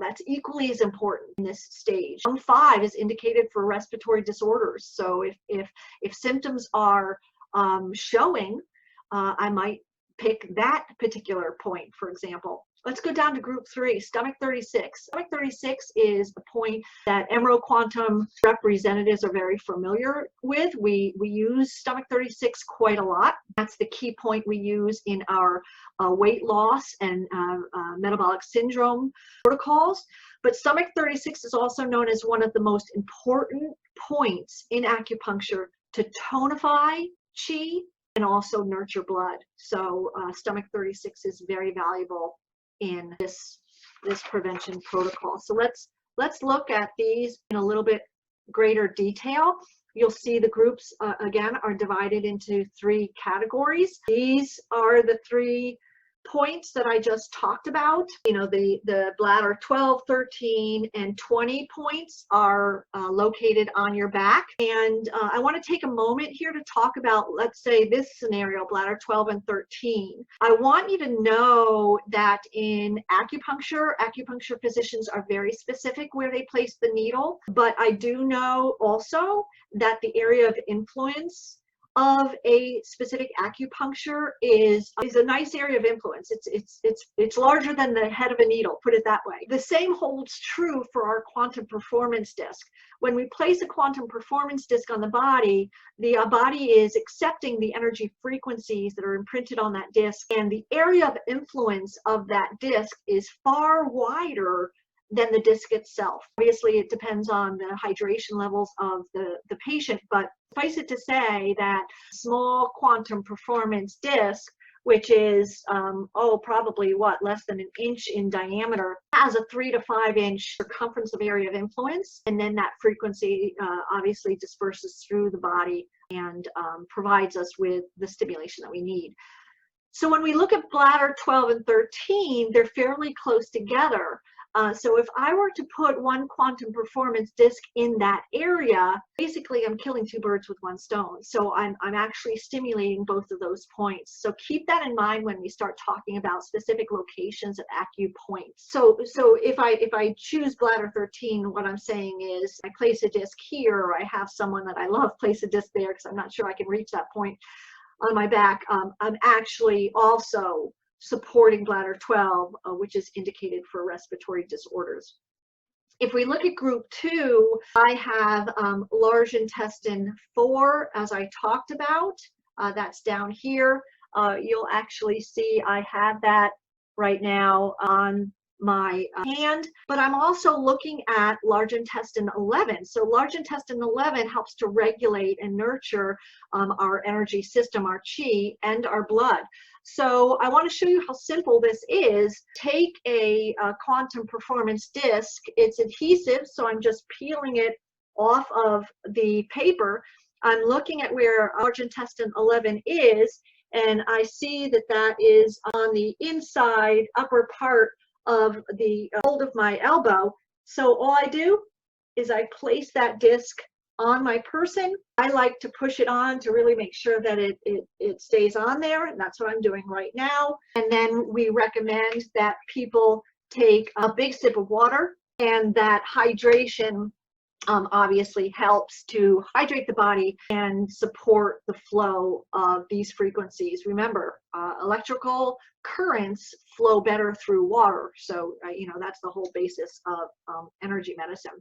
that's equally as important in this stage. Zone 5 is indicated for respiratory disorders. So if symptoms are showing, I might pick that particular point, for example. Let's go down to group 3, stomach 36. Stomach 36 is the point that EMRO Quantum representatives are very familiar with. We use stomach 36 quite a lot. That's the key point we use in our weight loss and metabolic syndrome protocols. But stomach 36 is also known as one of the most important points in acupuncture to tonify qi and also nurture blood. So stomach 36 is very valuable in this prevention protocol. So let's look at these in a little bit greater detail. You'll see the groups again are divided into 3 categories. These are the 3 points that I just talked about. The bladder 12, 13, and 20 points are located on your back. And I want to take a moment here to talk about, let's say, this scenario, bladder 12 and 13. I want you to know that in acupuncture physicians are very specific where they place the needle, but I do know also that the area of influence of a specific acupuncture is a nice area of influence. It's larger than the head of a needle, put it that way. The same holds true for our quantum performance disc. When we place a quantum performance disc on the body is accepting the energy frequencies that are imprinted on that disc, and the area of influence of that disc is far wider than the disc itself. Obviously, it depends on the hydration levels of the patient, but suffice it to say that small quantum performance disc, which is probably less than an inch in diameter, has a 3 to 5 inch circumference of area of influence, and then that frequency obviously disperses through the body and provides us with the stimulation that we need. So when we look at bladder 12 and 13, they're fairly close together. So if I were to put one quantum performance disc in that area, basically I'm killing 2 birds with 1 stone. So I'm actually stimulating both of those points. So keep that in mind when we start talking about specific locations of acupoints. So if I choose bladder 13, what I'm saying is I place a disc here, or I have someone that I love place a disc there because I'm not sure I can reach that point on my back. I'm actually also supporting bladder 12, which is indicated for respiratory disorders. If we look at group 2, I have large intestine 4, as I talked about. That's down here. You'll actually see I have that right now on my hand, but I'm also looking at large intestine 11. So large intestine 11 helps to regulate and nurture our energy system, our qi, and our blood. So I want to show you how simple this is. Take a quantum performance disc. It's adhesive, so I'm just peeling it off of the paper. I'm looking at where large intestine 11 is, and I see that that is on the inside upper part of the fold of my elbow. So all I do is I place that disc on my person. I like to push it on to really make sure that it stays on there, and that's what I'm doing right now. And then we recommend that people take a big sip of water, and that hydration obviously helps to hydrate the body and support the flow of these frequencies. Remember, electrical currents flow better through water, so that's the whole basis of energy medicine.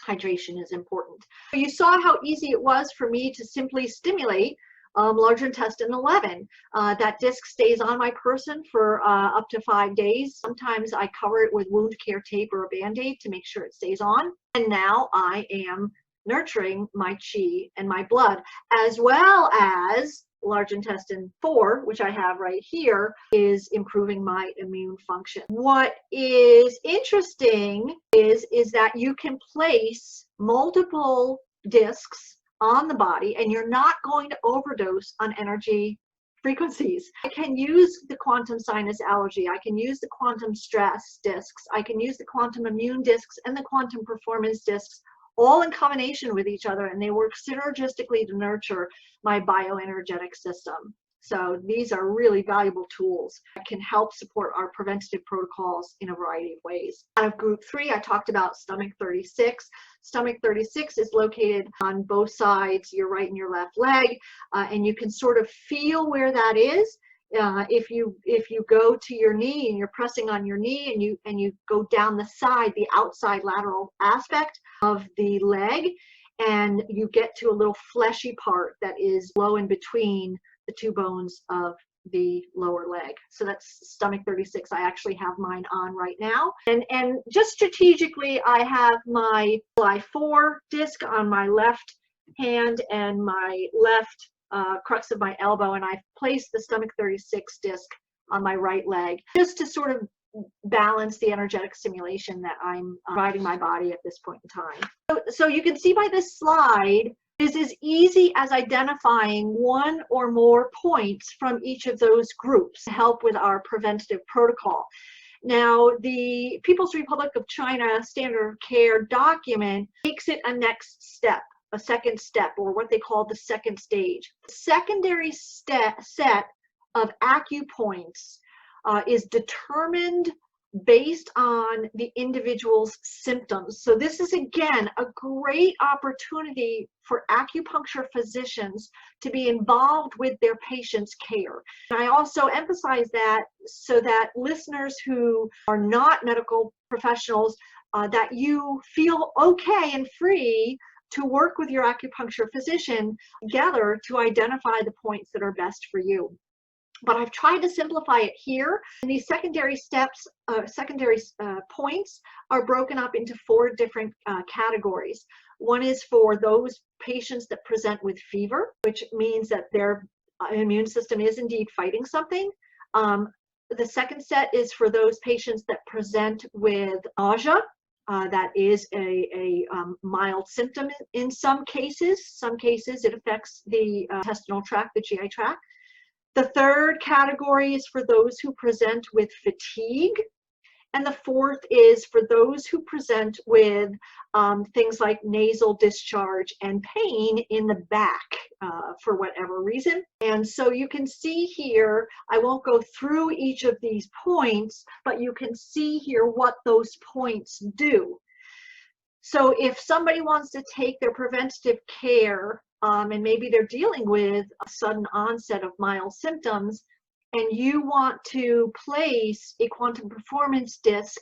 Hydration is important. So you saw how easy it was for me to simply stimulate large intestine 11. That disc stays on my person for up to 5 days. Sometimes I cover it with wound care tape or a band-aid to make sure it stays on. And now I am nurturing my qi and my blood, as well as large intestine 4, which I have right here, is improving my immune function. What is interesting is that you can place multiple discs on the body, and you're not going to overdose on energy frequencies. I can use the quantum sinus allergy, I can use the quantum stress discs, I can use the quantum immune discs and the quantum performance discs all in combination with each other, and they work synergistically to nurture my bioenergetic system. So these are really valuable tools that can help support our preventative protocols in a variety of ways. Out of group 3, I talked about stomach 36. Stomach 36 is located on both sides, your right and your left leg, and you can sort of feel where that is. If you go to your knee and you're pressing on your knee and you go down the side, the outside lateral aspect of the leg, and you get to a little fleshy part that is low in between the 2 bones of the lower leg. So that's stomach 36. I actually have mine on right now. And just strategically, I have my L4 disc on my left hand and my left crux of my elbow, and I've placed the stomach 36 disc on my right leg just to sort of balance the energetic stimulation that I'm providing my body at this point in time. So you can see by this slide, this is easy as identifying one or more points from each of those groups to help with our preventative protocol. Now, the People's Republic of China Standard of Care document takes it a next step, a second step, or what they call the second stage. The secondary set of acupoints is determined based on the individual's symptoms. So this is, again, a great opportunity for acupuncture physicians to be involved with their patients' care. And I also emphasize that so that listeners who are not medical professionals, that you feel okay and free to work with your acupuncture physician together to identify the points that are best for you. But I've tried to simplify it here. And these secondary steps, points are broken up into 4 different categories. One is for those patients that present with fever, which means that their immune system is indeed fighting something. The second set is for those patients that present with nausea. That is a mild symptom in some cases. Some cases it affects the intestinal tract, the GI tract. The third category is for those who present with fatigue. And the fourth is for those who present with things like nasal discharge and pain in the back for whatever reason. And so you can see here, I won't go through each of these points, but you can see here what those points do. So if somebody wants to take their preventative care and maybe they're dealing with a sudden onset of mild symptoms, and you want to place a quantum performance disc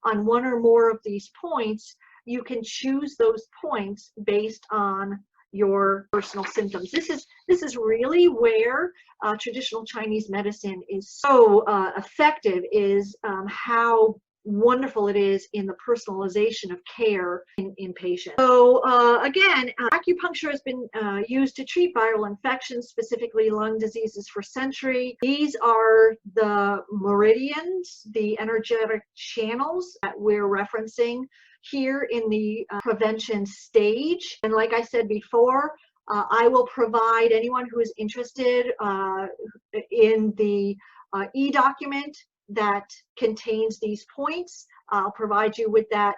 on one or more of these points, you can choose those points based on your personal symptoms. This is really where traditional Chinese medicine is so effective, is how wonderful it is in the personalization of care in patients. So again, acupuncture has been used to treat viral infections, specifically lung diseases, for centuries. These are the meridians, the energetic channels that we're referencing here in the prevention stage. And like I said before, I will provide anyone who is interested in the e-document that contains these points. I'll provide you with that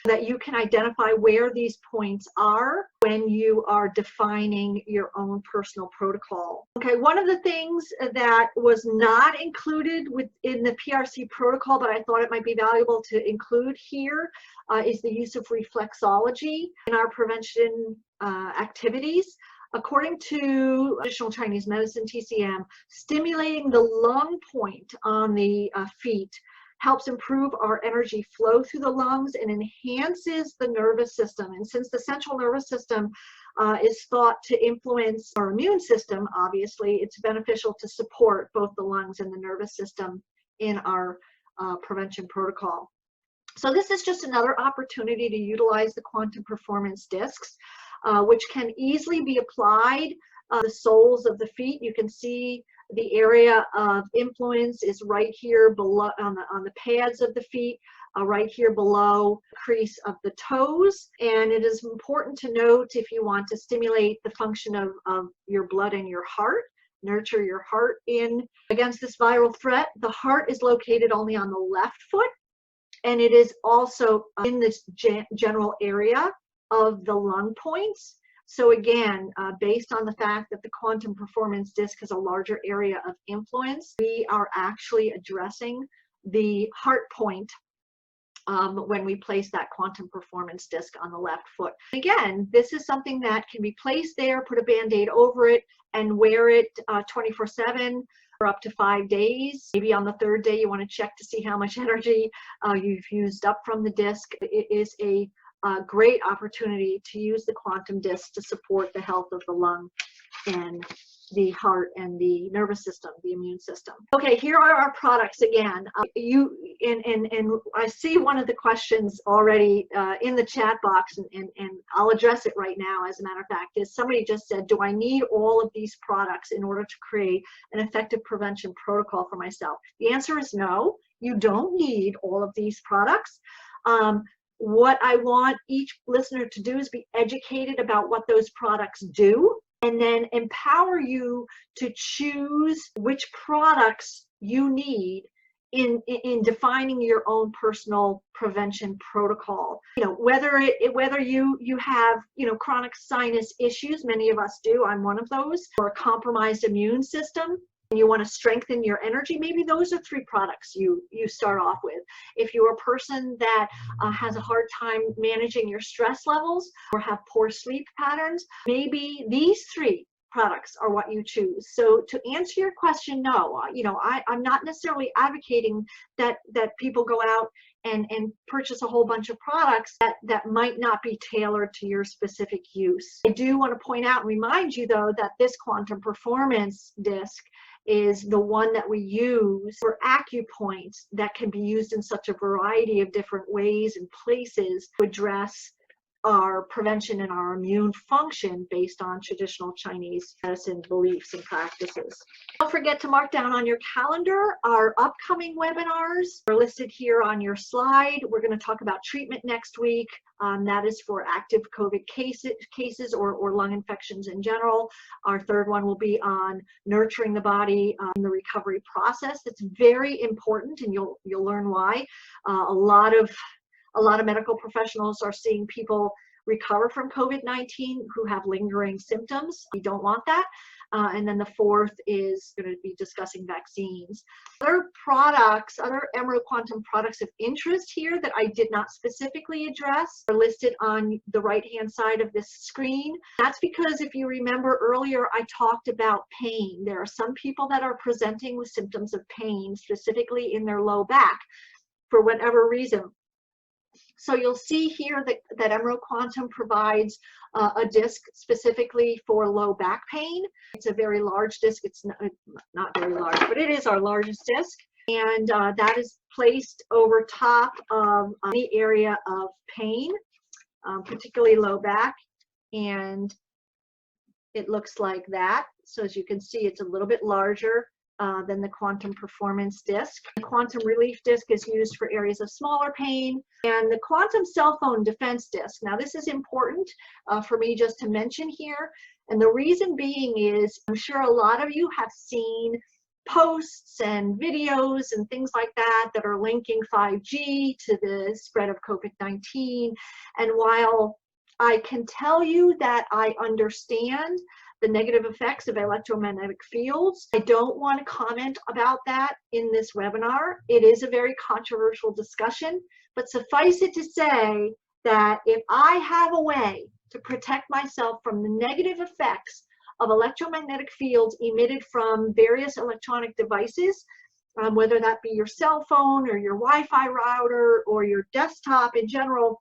that you can identify where these points are when you are defining your own personal protocol. Okay, one of the things that was not included within the PRC protocol, but I thought it might be valuable to include here, is the use of reflexology in our prevention activities. According to traditional Chinese medicine, TCM, stimulating the lung point on the feet helps improve our energy flow through the lungs and enhances the nervous system. And since the central nervous system is thought to influence our immune system, obviously, it's beneficial to support both the lungs and the nervous system in our prevention protocol. So this is just another opportunity to utilize the quantum performance discs, which can easily be applied the soles of the feet. You can see the area of influence is right here below on the pads of the feet, right here below the crease of the toes. And it is important to note, if you want to stimulate the function of your blood and your heart, nurture your heart in against this viral threat, the heart is located only on the left foot, and it is also in this general area of the lung points. So again, based on the fact that the quantum performance disc has a larger area of influence, we are actually addressing the heart point when we place that quantum performance disc on the left foot. Again, this is something that can be placed there, put a Band-Aid over it, and wear it 24/7 for up to 5 days. Maybe on the 3rd day you want to check to see how much energy you've used up from the disc. It is a great opportunity to use the quantum disc to support the health of the lung and the heart and the nervous system, the immune system. Okay, here are our products again. And I see one of the questions already in the chat box, and I'll address it right now. As a matter of fact, is somebody just said, do I need all of these products in order to create an effective prevention protocol for myself? The answer is no, you don't need all of these products. What I want each listener to do is be educated about what those products do, and then empower you to choose which products you need in defining your own personal prevention protocol. You know, whether you have, you know, chronic sinus issues, many of us do, I'm one of those, or a compromised immune system, and you want to strengthen your energy, maybe those are 3 products you start off with. If you're a person that has a hard time managing your stress levels or have poor sleep patterns, maybe these 3 products are what you choose. So to answer your question, no, you know, I'm not necessarily advocating that people go out and purchase a whole bunch of products that might not be tailored to your specific use. I do want to point out and remind you, though, that this quantum performance disc is the one that we use for acupoints that can be used in such a variety of different ways and places to address our prevention and our immune function based on traditional Chinese medicine beliefs and practices. Don't forget to mark down on your calendar our upcoming webinars. They're listed here on your slide. We're going to talk about treatment next week. That is for active COVID cases or lung infections in general. Our 3rd one will be on nurturing the body in the recovery process. It's very important, and you'll learn why. A lot of medical professionals are seeing people recover from COVID-19 who have lingering symptoms. We don't want that. And then the 4th is going to be discussing vaccines. Other products, other EMRO Quantum products of interest here that I did not specifically address are listed on the right-hand side of this screen. That's because if you remember earlier, I talked about pain. There are some people that are presenting with symptoms of pain, specifically in their low back, for whatever reason. So you'll see here that EMRO Quantum provides a disc specifically for low back pain. It's a very large disc. It's not very large, but it is our largest disc. And that is placed over top of any area of pain, particularly low back. And it looks like that. So as you can see, it's a little bit larger than the quantum performance disc. The quantum relief disc is used for areas of smaller pain, and the quantum cell phone defense disc. Now this is important for me just to mention here, and the reason being is I'm sure a lot of you have seen posts and videos and things like that that are linking 5G to the spread of COVID-19, and while I can tell you that I understand the negative effects of electromagnetic fields, I don't want to comment about that in this webinar. It is a very controversial discussion, but suffice it to say that if I have a way to protect myself from the negative effects of electromagnetic fields emitted from various electronic devices, whether that be your cell phone or your Wi-Fi router or your desktop in general,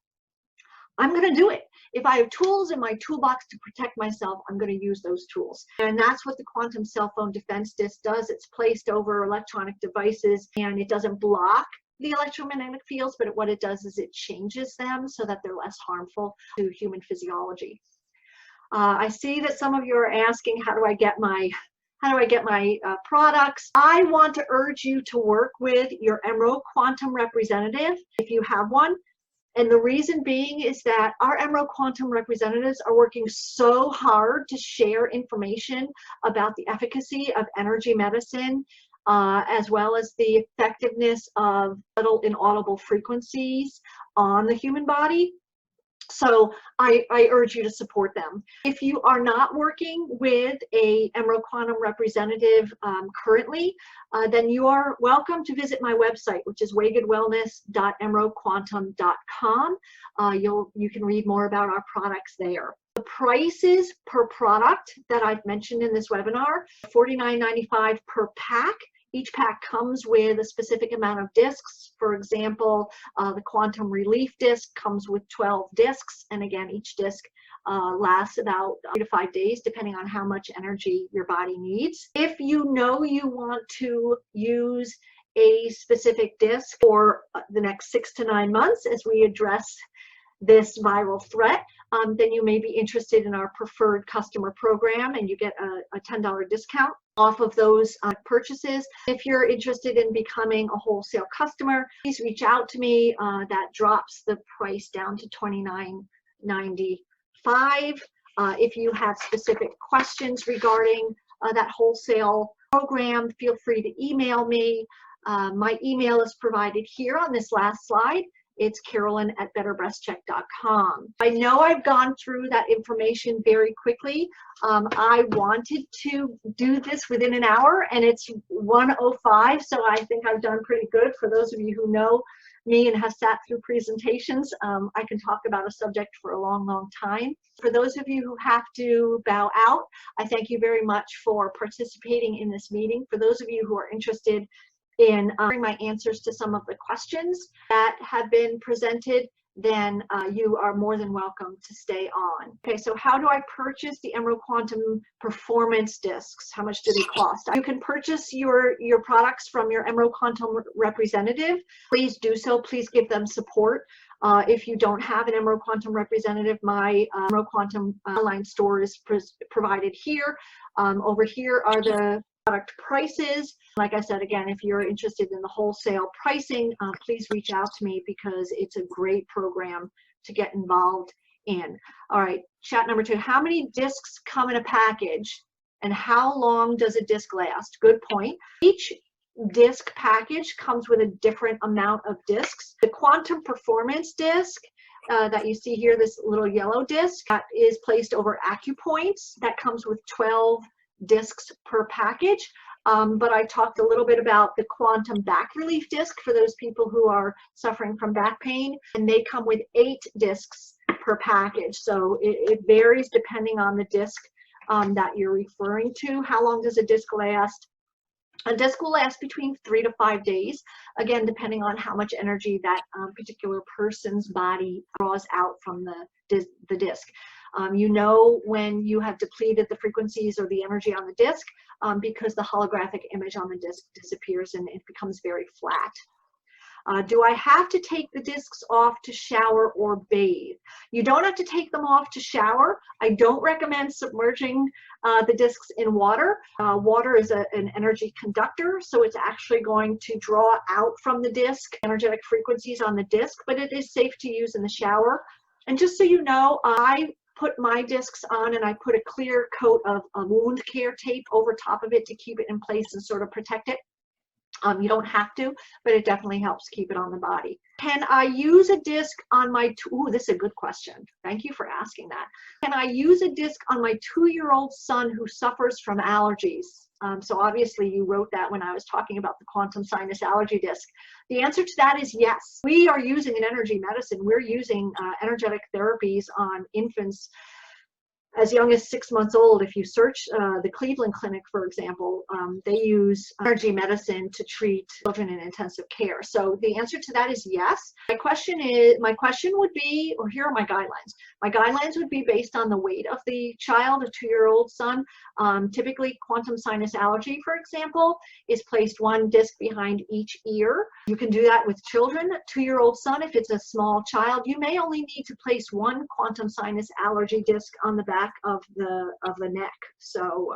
I'm going to do it. If I have tools in my toolbox to protect myself, I'm going to use those tools. And that's what the quantum cell phone defense disc does. It's placed over electronic devices, and it doesn't block the electromagnetic fields, but what it does is it changes them so that they're less harmful to human physiology. I see that some of you are asking, how do I get my products? I want to urge you to work with your EMRO Quantum representative if you have one. And the reason being is that our EMRO Quantum representatives are working so hard to share information about the efficacy of energy medicine, as well as the effectiveness of subtle inaudible frequencies on the human body. So I urge you to support them. If you are not working with a EMRO Quantum representative currently, then you are welcome to visit my website, which is waygoodwellness.emroquantum.com. You can read more about our products there. The prices per product that I've mentioned in this webinar, $49.95 per pack. Each pack comes with a specific amount of discs. For example, the Quantum Relief disc comes with 12 discs, and again, each disc lasts about 3 to 5 days, depending on how much energy your body needs. If you know you want to use a specific disc for the next 6 to 9 months as we address this viral threat, then you may be interested in our preferred customer program, and you get a $10 discount off of those purchases. If you're interested in becoming a wholesale customer, please reach out to me. That drops the price down to $29.95. If you have specific questions regarding that wholesale program, feel free to email me. My email is provided here on this last slide. It's Carolyn@betterbreastcheck.com. I know I've gone through that information very quickly. I wanted to do this within an hour, and it's 1:05, so I think I've done pretty good. For those of you who know me and have sat through presentations, I can talk about a subject for a long, long time. For those of you who have to bow out, I thank you very much for participating in this meeting. For those of you who are interested in my answers to some of the questions that have been presented, then you are more than welcome to stay on. Okay, so how do I purchase the EMRO Quantum Performance Discs? How much do they cost? You can purchase your products from your EMRO Quantum representative. Please do so. Please give them support. If you don't have an EMRO Quantum representative, my EMRO Quantum online store is provided here. Over here are the product prices. Like I said, again, if you're interested in the wholesale pricing, please reach out to me because it's a great program to get involved in. All right, chat number 2. How many discs come in a package and how long does a disc last? Good point. Each disc package comes with a different amount of discs. The Quantum Performance disc that you see here, this little yellow disc, that is placed over acupoints. That comes with 12 discs per package. But I talked a little bit about the Quantum Back Relief disc for those people who are suffering from back pain, and they come with 8 discs per package. So it varies depending on the disc that you're referring to. How long does a disc last? A disc will last between 3 to 5 days, again, depending on how much energy that particular person's body draws out from the disc. You know when you have depleted the frequencies or the energy on the disc because the holographic image on the disc disappears and it becomes very flat. Do I have to take the discs off to shower or bathe? You don't have to take them off to shower. I don't recommend submerging the discs in water. Water is an energy conductor, so it's actually going to draw out from the disc energetic frequencies on the disc, but it is safe to use in the shower. And just so you know, I put my discs on and I put a clear coat of wound care tape over top of it to keep it in place and sort of protect it. You don't have to, but it definitely helps keep it on the body. Can I use a disc on my, this is a good question. Thank you for asking that. Can I use a disc on my 2-year-old son who suffers from allergies? So obviously you wrote that when I was talking about the quantum sinus allergy disc. The answer to that is yes. We are using an energy medicine. We're using energetic therapies on infants as young as 6 months old. If you search the Cleveland Clinic, for example, they use energy medicine to treat children in intensive care. So the answer to that is yes. My question would be, or here are my guidelines. My guidelines would be based on the weight of the child, a 2-year-old son. Typically, quantum sinus allergy, for example, is placed 1 disc behind each ear. You can do that with children. 2-year-old son, if it's a small child, you may only need to place 1 quantum sinus allergy disc on the back of the neck. So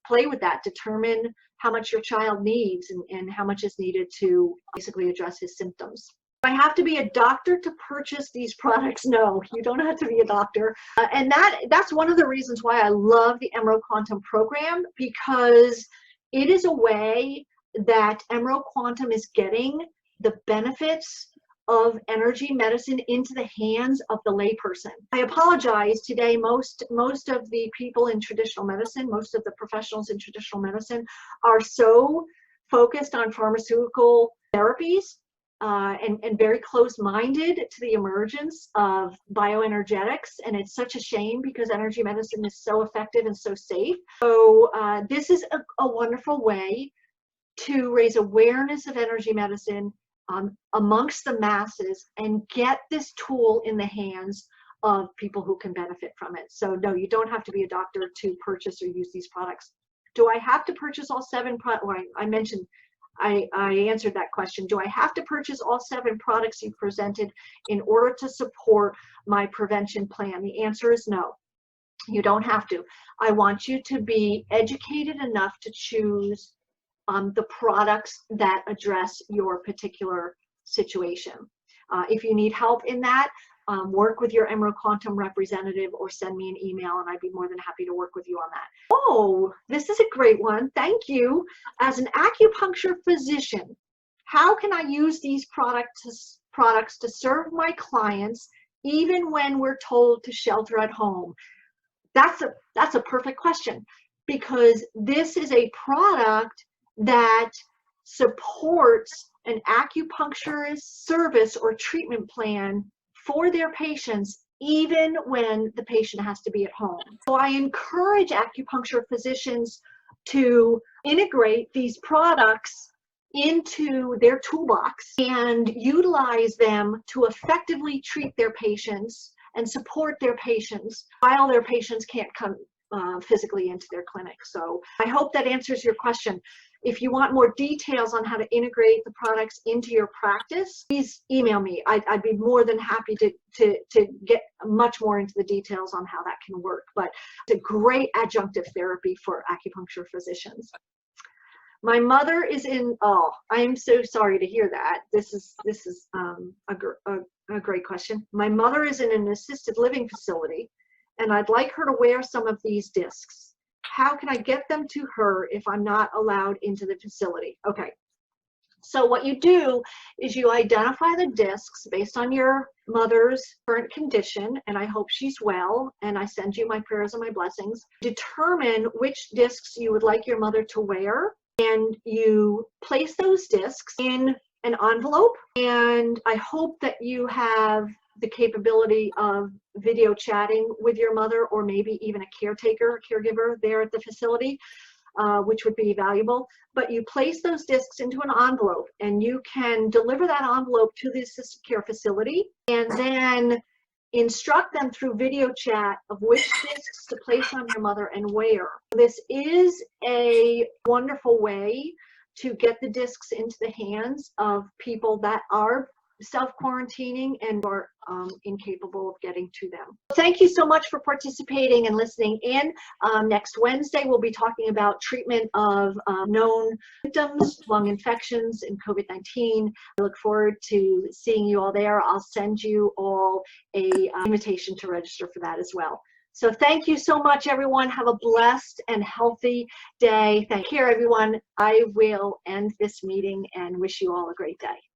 play with that, determine how much your child needs and how much is needed to basically address his symptoms. Do I have to be a doctor to purchase these products? No, you don't have to be a doctor. And that's one of the reasons why I love the EMRO Quantum program, because it is a way that EMRO Quantum is getting the benefits of energy medicine into the hands of the layperson. I apologize today. Most of the people in traditional medicine, most of the professionals in traditional medicine are so focused on pharmaceutical therapies and very close-minded to the emergence of bioenergetics, and it's such a shame because energy medicine is so effective and so safe. So this is a wonderful way to raise awareness of energy medicine amongst the masses and get this tool in the hands of people who can benefit from it. So no, you don't have to be a doctor to purchase or use these products. Do I have to purchase all 7 products? Well, I answered that question. Do I have to purchase all 7 products you presented in order to support my prevention plan? The answer is no. You don't have to. I want you to be educated enough to choose the products that address your particular situation. If you need help in that, work with your EMRO Quantum representative or send me an email and I'd be more than happy to work with you on that. Oh, this is a great one. Thank you. As an acupuncture physician, how can I use these products to serve my clients even when we're told to shelter at home? That's a perfect question, because this is a product that supports an acupuncturist service or treatment plan for their patients even when the patient has to be at home. So I encourage acupuncture physicians to integrate these products into their toolbox and utilize them to effectively treat their patients and support their patients while their patients can't come physically into their clinic. So I hope that answers your question. If you want more details on how to integrate the products into your practice, please email me. I'd be more than happy to get much more into the details on how that can work. But it's a great adjunctive therapy for acupuncture physicians. My mother is in, oh, I'm so sorry to hear that. This is a great question. My mother is in an assisted living facility, and I'd like her to wear some of these discs. How can I get them to her if I'm not allowed into the facility? Okay, so what you do is you identify the discs based on your mother's current condition, and I hope she's well, and I send you my prayers and my blessings. Determine which discs you would like your mother to wear, and you place those discs in an envelope, and I hope that you have the capability of video chatting with your mother, or maybe even a caregiver there at the facility, which would be valuable. But you place those discs into an envelope, and you can deliver that envelope to the assisted care facility and then instruct them through video chat of which discs to place on your mother and where. This is a wonderful way to get the discs into the hands of people that are self-quarantining and are incapable of getting to them. Thank you so much for participating and listening in. Next Wednesday, we'll be talking about treatment of known symptoms, lung infections, and COVID-19. I look forward to seeing you all there. I'll send you all a invitation to register for that as well. So thank you so much, everyone. Have a blessed and healthy day. Thank you, everyone. I will end this meeting and wish you all a great day.